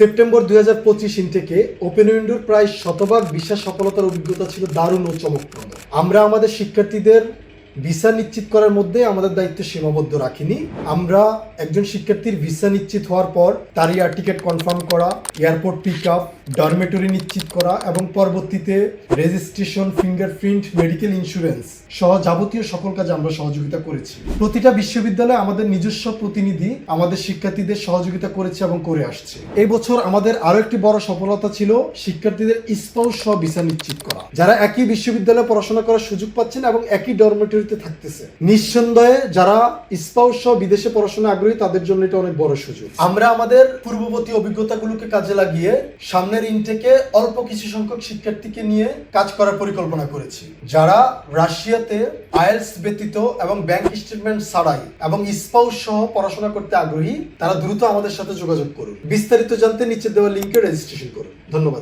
September 2025 ইনটেকে open উইন্ডোর প্রায় শতভাগ ভিসা সফলতার অভিজ্ঞতা ছিল দারুণ ও চমকপ্রদ। আমরা আমাদের শিক্ষার্থীদের ভিসা নিশ্চিত করার মধ্যে আমাদের দায়িত্ব সীমাবদ্ধ রাখিনি। আমরা একজন শিক্ষার্থীর ভিসা নিশ্চিত হওয়ার পর তার এয়ার টিকিট কনফার্ম করা, এয়ারপোর্ট পিক আপ, ডরমেটরি নিশ্চিত করা এবং পরবর্তীতে রেজিস্ট্রেশন, ফিঙ্গারপ্রিন্ট, মেডিকেল ইন্স্যুরেন্স সহ যাবতীয় সকল কাজে আমরা সহযোগিতা করেছি। প্রতিটা বিশ্ববিদ্যালয়ে আমাদের নিজস্ব প্রতিনিধি আমাদের শিক্ষার্থীদের সহযোগিতা করেছে এবং করে আসছে। এই বছর আমাদের আরো একটি বড় সফলতা ছিল শিক্ষার্থীদের স্পাউস সহ ভিসা নিশ্চিত করা, যারা একই বিশ্ববিদ্যালয়ে পড়াশোনা করার সুযোগ পাচ্ছেন এবং একই ডরমেটরিতে থাকতেছে। নিঃসন্দেহে যারা স্পাউস সহ বিদেশে পড়াশোনা আগ্রহী তাদের জন্য এটা অনেক বড় সুযোগ। আমরা আমাদের পূর্ববর্তী অভিজ্ঞতাগুলোকে কাজে লাগিয়ে সামনের ইনটেকে অল্প কিছু সংখ্যক শিক্ষার্থীকে নিয়ে কাজ করার পরিকল্পনা করেছি, যারা রাশিয়াতে আইএলটিএস ব্যতীত এবং ব্যাংক স্টেটমেন্ট ছাড়াই এবং স্পাউস সহ পড়াশোনা করতে আগ্রহী। তারা দ্রুত আমাদের সাথে যোগাযোগ করুন। বিস্তারিত জানতে নিচে দেওয়া লিংকে রেজিস্ট্রেশন করুন। ধন্যবাদ।